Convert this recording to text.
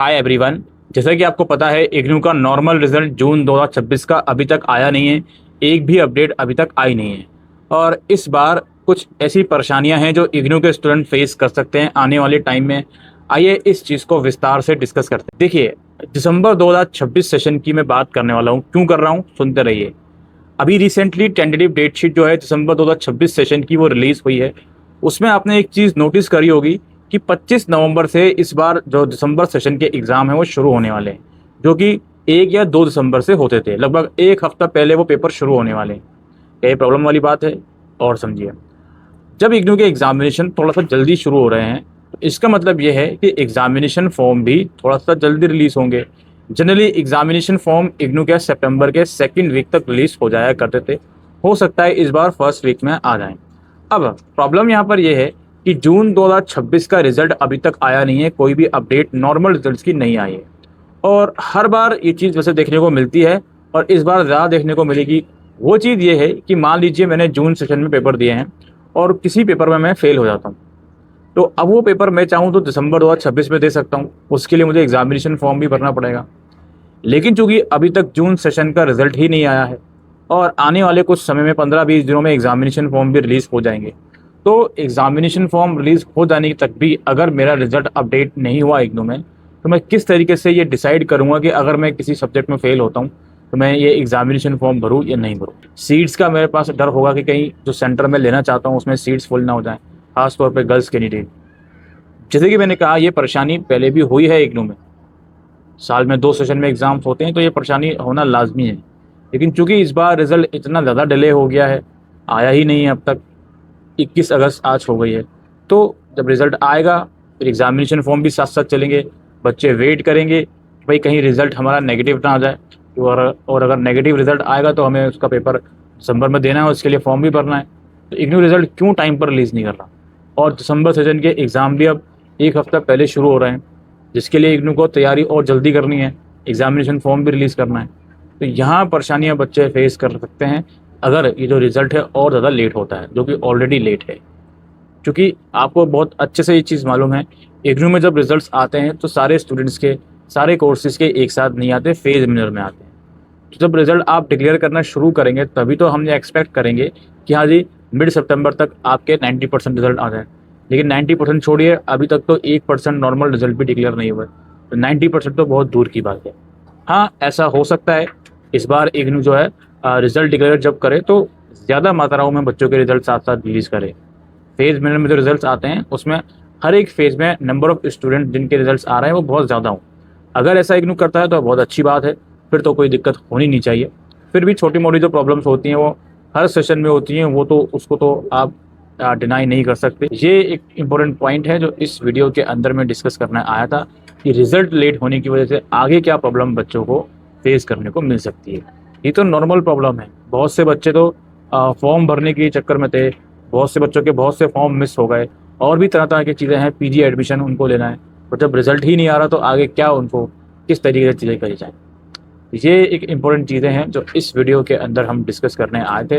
Hi everyone. जैसा कि आपको पता है इग्नू का नॉर्मल रिजल्ट जून 2026 का अभी तक आया नहीं है। एक भी अपडेट अभी तक आई नहीं है। और इस बार कुछ ऐसी परेशानियां हैं जो इग्नू के स्टूडेंट फेस कर सकते हैं आने वाले टाइम में। आइए इस चीज़ को विस्तार से डिस्कस करते हैं। देखिए, दिसंबर 2026 सेशन की मैं बात करने वाला हूँ। क्यों कर रहा हूँ, सुनते रहिए। अभी रिसेंटली टेंटेटिव डेट शीट जो है दिसंबर 2026 सेशन की वो रिलीज हुई है। उसमें आपने एक चीज़ नोटिस करी होगी कि 25 नवंबर से इस बार जो दिसंबर सेशन के एग्ज़ाम है वो शुरू होने वाले हैं, जो कि 1 या 2 दिसंबर से होते थे। लगभग एक हफ्ता पहले वो पेपर शुरू होने वाले हैं। क्या ये प्रॉब्लम वाली बात है? और समझिए, जब इग्नू के एग्जामिनेशन थोड़ा सा जल्दी शुरू हो रहे हैं तो इसका मतलब ये है कि एग्जामिनेशन फॉर्म भी थोड़ा सा जल्दी रिलीज होंगे। जनरली एग्जामिनेशन फॉर्म इग्नू के सितंबर के सेकंड वीक तक रिलीज हो जाया करते थे। हो सकता है इस बार फर्स्ट वीक में आ जाएं। अब प्रॉब्लम यहाँ पर यह है कि जून 2026 का रिजल्ट अभी तक आया नहीं है। कोई भी अपडेट नॉर्मल रिजल्ट्स की नहीं आई है। और हर बार ये चीज़ वैसे देखने को मिलती है, और इस बार ज़्यादा देखने को मिलेगी। वो चीज़ ये है कि मान लीजिए मैंने जून सेशन में पेपर दिए हैं और किसी पेपर में मैं फेल हो जाता हूँ, तो अब वो पेपर मैं चाहूँ तो दिसंबर 2026 में दे सकता हूँ। उसके लिए मुझे एग्जामिनेशन फॉर्म भी भरना पड़ेगा। लेकिन चूंकि अभी तक जून सेशन का रिजल्ट ही नहीं आया है और आने वाले कुछ समय में 15-20 दिनों में एग्जामिनेशन फॉर्म भी रिलीज हो जाएंगे, तो एग्जामिनेशन फॉर्म रिलीज हो जाने तक भी अगर मेरा रिजल्ट अपडेट नहीं हुआ इग्नू में, तो मैं किस तरीके से ये डिसाइड करूंगा कि अगर मैं किसी सब्जेक्ट में फेल होता हूँ तो मैं ये एग्जामिनेशन फॉर्म भरूँ या नहीं भरूँ। सीट्स का मेरे पास डर होगा कि कहीं जो सेंटर में लेना चाहता हूँ उसमें सीट्स फुल ना हो जाएं, खासतौर पर गर्ल्स कैंडिडेट। जैसे कि मैंने कहा, ये परेशानी पहले भी हुई है इग्नू में। साल में 2 सेशन में एग्ज़ाम्स होते हैं तो ये परेशानी होना लाजमी है। लेकिन चूंकि इस बार रिज़ल्ट इतना ज़्यादा डिले हो गया है, आया ही नहीं है अब तक। 21 अगस्त आज हो गई है। तो जब रिज़ल्ट आएगा फिर एग्ज़ामिनेशन फॉर्म भी साथ साथ चलेंगे। बच्चे वेट करेंगे कि भाई कहीं रिज़ल्ट हमारा नेगेटिव ना आ जाए। और अगर नेगेटिव रिज़ल्ट आएगा तो हमें उसका पेपर दिसंबर में देना है, उसके लिए फॉर्म भी भरना है। तो इग्नू रिज़ल्ट क्यों टाइम पर रिलीज़ नहीं कर रहा? और दिसंबर सेशन के एग्ज़ाम भी अब एक हफ्ता पहले शुरू हो रहे हैं, जिसके लिए इग्नू को तैयारी और जल्दी करनी है। एग्जामिनेशन फॉर्म भी रिलीज़ करना है। तो यहाँ परेशानियाँ बच्चे फेस कर सकते हैं अगर ये जो रिज़ल्ट है और ज़्यादा लेट होता है, जो कि ऑलरेडी लेट है। क्योंकि आपको बहुत अच्छे से ये चीज़ मालूम है, इग्नू में जब रिजल्ट्स आते हैं तो सारे स्टूडेंट्स के सारे कोर्सेज़ के एक साथ नहीं आते, फेज मिनर में आते हैं। तो जब रिजल्ट आप डिक्लेयर करना शुरू करेंगे तभी तो हम ये एक्सपेक्ट करेंगे कि हाँ जी, मिड सितंबर तक आपके 90% रिजल्ट आ जाए। लेकिन 90% छोड़िए, अभी तक तो 1% नॉर्मल रिजल्ट भी डिक्लेयर नहीं हुआ है। तो 90% तो बहुत दूर की बात है। हाँ, ऐसा हो सकता है इस बार इग्नू जो है रिजल्ट डिक्लेयर जब करे तो ज़्यादा मात्राओं में बच्चों के रिजल्ट साथ साथ रिलीज़ करे। फेज मिनर में जो रिजल्ट्स आते हैं उसमें हर एक फेज में नंबर ऑफ स्टूडेंट जिनके रिजल्ट्स आ रहे हैं वो बहुत ज़्यादा हों। अगर ऐसा इग्नू करता है तो बहुत अच्छी बात है, फिर तो कोई दिक्कत होनी नहीं चाहिए। फिर भी छोटी मोटी जो प्रॉब्लम्स होती हैं वो हर सेशन में होती हैं, वो तो उसको तो आप डिनाई नहीं कर सकते। ये एक इम्पोर्टेंट पॉइंट है जो इस वीडियो के अंदर में डिस्कस करना आया था कि रिजल्ट लेट होने की वजह से आगे क्या प्रॉब्लम बच्चों को फेस करने को मिल सकती है। ये तो नॉर्मल प्रॉब्लम है। बहुत से बच्चे तो फॉर्म भरने के चक्कर में थे, बहुत से बच्चों के बहुत से फॉर्म मिस हो गए, और भी तरह तरह की चीज़ें हैं। पीजी एडमिशन उनको लेना है, और जब रिजल्ट ही नहीं आ रहा तो आगे क्या उनको किस तरीके से चीज़ें करी जाए। ये एक इम्पोर्टेंट चीज़ें हैं जो इस वीडियो के अंदर हम डिस्कस करने आए थे।